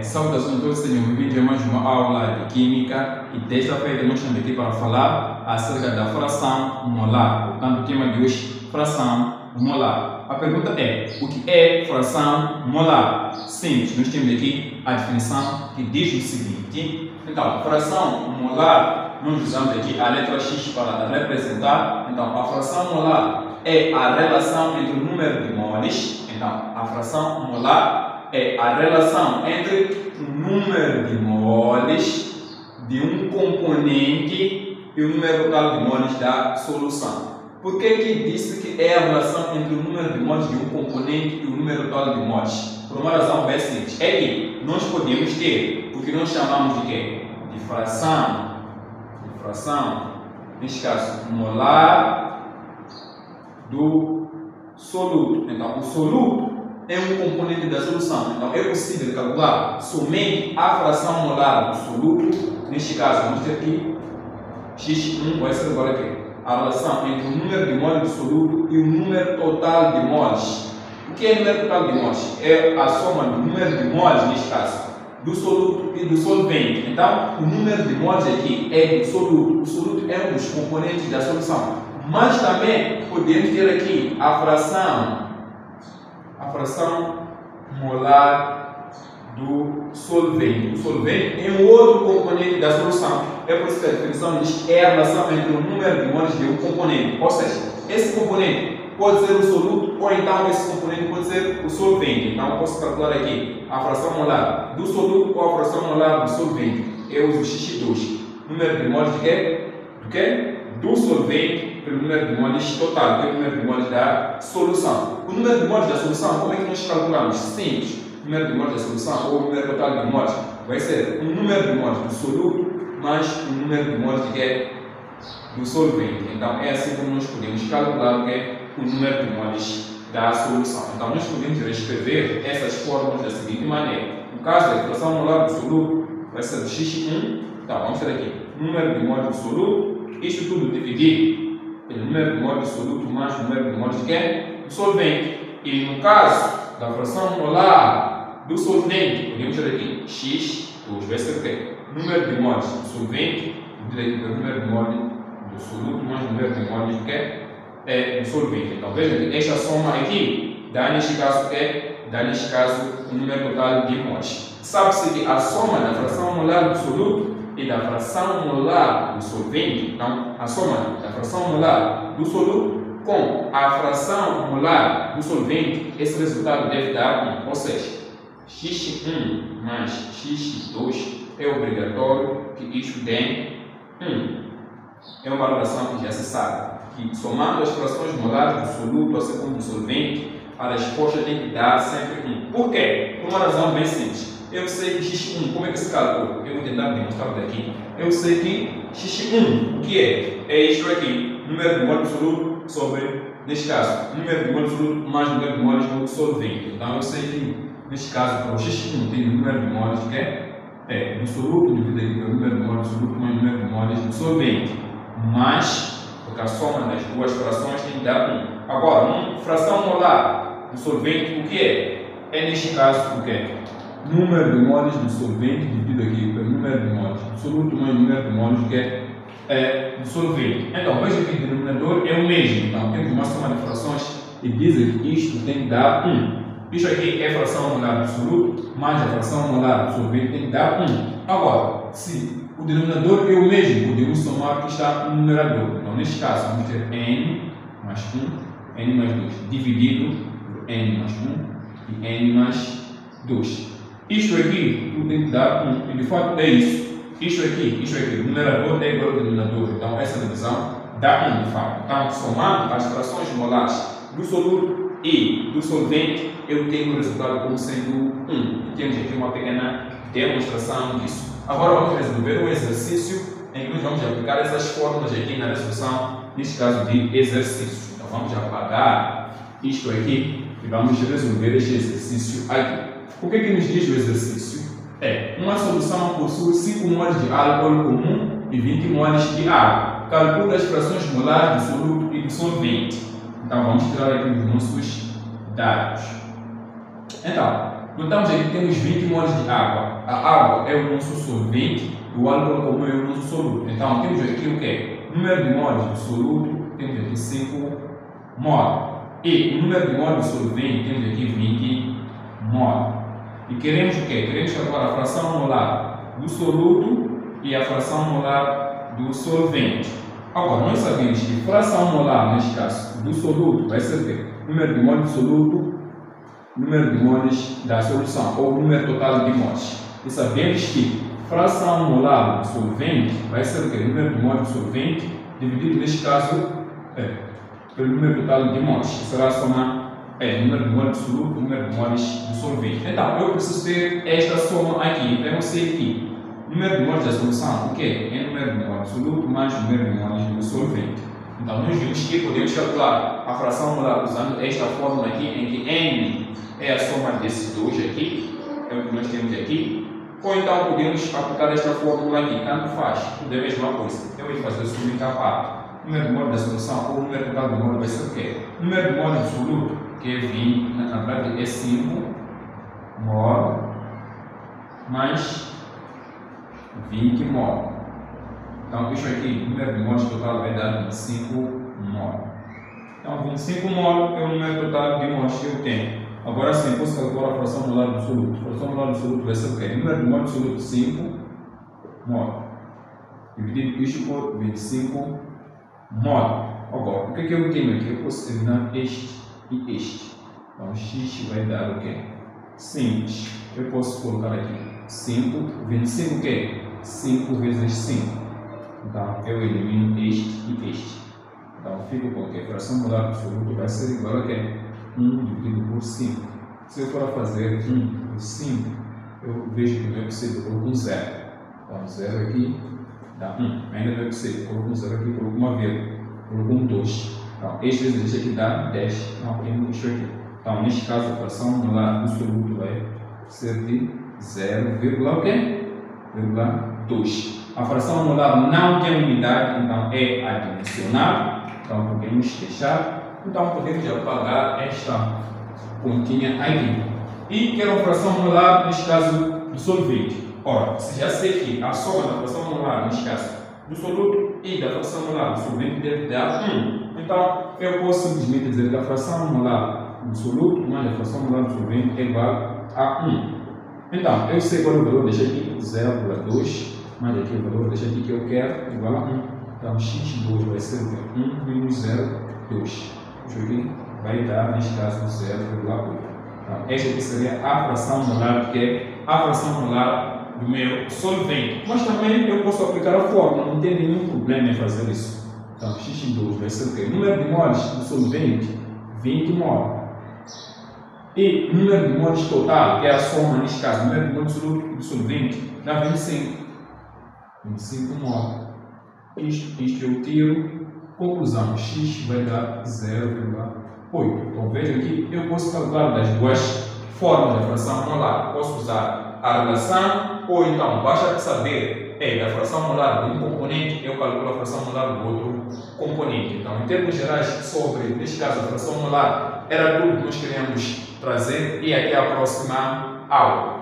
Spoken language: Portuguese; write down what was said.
saudações a todos, sejam bem-vindos a mais uma aula de Química e desta feita nós estamos aqui para falar acerca da fração molar. Portanto, o tema de hoje, fração molar. A pergunta é, o que é fração molar? Simples, nós temos aqui a definição que diz o seguinte. Então, fração molar, nós usamos aqui a letra X para representar. Então, a fração molar é a relação entre o número de moles. Então, a fração molar é a relação entre o número de moles de um componente e o número total de moles da solução. Por que disse que é a relação entre o número de moles de um componente e o número total de moles? Por uma razão bem simples. É que nós podemos ter o que nós chamamos de quê? De fração. Neste caso, molar do soluto. Então, o soluto é um componente da solução. Então, é possível calcular somente a fração molar do soluto. Neste caso, vamos ter aqui X1 vai ser agora aqui a relação entre o número de moles do soluto e o número total de moles. O que é o número total de moles? É a soma do número de moles, neste caso, do soluto e do solvente. Então, o número de moles aqui é do soluto. O soluto é um dos componentes da solução. Mas também podemos ter aqui a fração molar do solvente. O solvente é um outro componente da solução. É por isso que a definição diz que é a relação entre o número de moles de um componente. Ou seja, esse componente pode ser o soluto ou então esse componente pode ser o solvente. Então, eu posso calcular aqui a fração molar do soluto ou a fração molar do solvente. Eu uso X2. Número de moles de quê? Do quê? Do solvente pelo número de moles total, pelo número de moles da solução. O número de moles da solução, como é que nós calculamos? Simples. O número de moles da solução ou o número total de moles vai ser o número de moles do soluto mais o número de moles de quê? Do solvente. Então, é assim como nós podemos calcular o quê? O número de moles da solução. Então, nós podemos reescrever essas fórmulas da seguinte maneira. No caso da fração molar do soluto, vai ser X1. Então, vamos ter aqui número de moles do soluto. Isto tudo dividido pelo número de moles do soluto mais o número de moles de quê? Do solvente. E no caso da fração molar do solvente, podemos ter aqui X2 vai ser o quê? Número de moles do solvente dividido pelo número de moles do soluto mais o número de moles de quê? Do solvente. Então veja que esta soma aqui dá neste caso o quê? Dá neste caso o número total de moles. Sabe-se que a soma da fração molar do soluto e da fração molar do solvente, então a soma da fração molar do soluto com a fração molar do solvente, esse resultado deve dar 1, ou seja, X1 mais X2 é obrigatório que isto dê 1. É uma relação que já se sabe, que somando as frações molares do soluto, assim como do solvente, a resposta tem que dar sempre 1. Por quê? Por uma razão bem simples. Eu sei que X1, como é que se calcula? Eu vou tentar demonstrar daqui. Eu sei que X1, o que é? É isto aqui, número de moles do soluto sobre, neste caso, número de moles do soluto mais número de moles do solvente. Então eu sei que, neste caso, para o X1 tem o número de moles que é do soluto dividido aqui pelo número de moles do soluto mais o número de moles do solvente. Mas, porque a soma das duas frações tem que dar 1. Agora, fração molar do solvente, o que é? É neste caso o que é? Número de moles do solvente dividido aqui pelo número de moles do soluto mais o número de moles que é do solvente. Então, veja que o denominador é o mesmo. Então, temos uma soma de frações e diz que isto tem que dar 1. Isto aqui é a fração molar do soluto mais a fração molar do solvente tem que dar 1. Agora, se o denominador é o mesmo, podemos somar o que está no numerador. Então, neste caso, vamos ter n mais 1, n mais 2, dividido por n mais 1 e n mais 2. Isto aqui, tudo tem que dar 1, e de fato é isso. Isto aqui, o numerador é igual ao denominador, então essa divisão dá 1 de fato. Então, somando as frações molares do soluto e do solvente, eu tenho o resultado como sendo 1. E temos aqui uma pequena demonstração disso. Agora vamos resolver um exercício em que nós vamos aplicar essas fórmulas aqui na resolução, neste caso de exercício. Então vamos apagar isto aqui e vamos resolver este exercício aqui. O que nos diz o exercício? Uma solução possui 5 moles de álcool comum e 20 moles de água. Calcule as frações molares do soluto e do solvente. Então vamos tirar aqui os nossos dados. Então, Notamos aqui que temos 20 moles de água. A água é o nosso solvente e o álcool comum é o nosso soluto. Então temos aqui o quê? O número de moles do soluto, temos aqui 5 moles. E o número de moles do solvente, temos aqui 20 moles. E queremos o quê? Queremos calcular a fração molar do soluto e a fração molar do solvente. Agora, nós sabemos que fração molar, neste caso, do soluto vai ser o quê? Número de moles do soluto, número de moles da solução, ou número total de moles. E sabemos que fração molar do solvente vai ser o quê? Número de moles do solvente dividido, neste caso, pelo número total de moles. Será a soma número de moles do soluto, número de moles do solvente. Então, eu preciso ter esta soma aqui. Então, eu sei que número de moles da solução, o quê? É número de moles do soluto mais número de moles do solvente. Então, nós vimos que podemos calcular a fração molar usando esta fórmula aqui, em que N é a soma desses dois aqui, é o que nós temos aqui. Ou então podemos aplicar esta fórmula aqui, tanto faz, tudo é a mesma coisa. Eu vou fazer a soma em cada parte. Número de moles da solução ou o número total de moles vai ser o quê? Número de moles do soluto, que é 20, na verdade é 5 mol mais 20 mol. Então, isso aqui, o número de moles total vai dar 25 mol. Então, 25 mol é o número total de moles que eu tenho. Agora sim, posso calcular a fração molar do soluto. A fração molar do soluto vai ser o quê? O número de moles do soluto, 5 mol. Dividido isto por 25 mol. Agora, o que é que eu tenho aqui? Eu posso eliminar este e este. Então, x vai dar o quê? 5. Eu posso colocar aqui 5. 25 o quê? 5 vezes 5. Então, eu elimino este e este. Então, fico com o quê? A fração molar do soluto vai ser igual a quê? 1 dividido por 5. Se eu for fazer 1 por 5, eu vejo que não é possível, eu coloco um 0. Então, 0 aqui dá 1. Ainda não é possível, eu coloco um 0 aqui, coloco uma vírgula, coloco um 2. Então, este vezes este aqui dá 10. Não, tem isto aqui. Então, neste caso, a fração molar do soluto vai ser de 0,2. A fração molar não tem unidade, então é adimensional. Então, podemos deixar. Então, podemos apagar esta continha aqui. E quero a fração molar, neste caso, do solvente. Ora, se já sei que a soma da fração molar, neste caso, do soluto e da fração molar do solvente deve dar 1. Então, eu posso simplesmente dizer que a fração molar do soluto mais a fração molar do solvente é igual a 1. Então, eu sei qual é o valor, deixa aqui 0,2, mais aqui o valor, deixa aqui que eu quero, igual a 1. Então, x2 vai ser 1 menos 0,2. Isso aqui vai dar, neste caso, 0,8. Então, esta aqui seria a fração molar, que é a fração molar do meu solvente. Mas também eu posso aplicar a fórmula, não tem nenhum problema em fazer isso. Então, x2 vai ser o quê? Número de moles do solvente, 20 moles. E número de moles total, que é a soma, neste caso, número de moles do solvente, dá 25. 25 moles. Isto eu tiro. Conclusão, x vai dar 0,8. Então, veja aqui, eu posso calcular das duas formas da fração molar. Posso usar a relação, ou então, basta saber da fração molar de um componente, eu calculo a fração molar do outro componente. Então, em termos gerais, sobre, neste caso, a fração molar, era tudo que nós queríamos trazer, e até a próxima aula.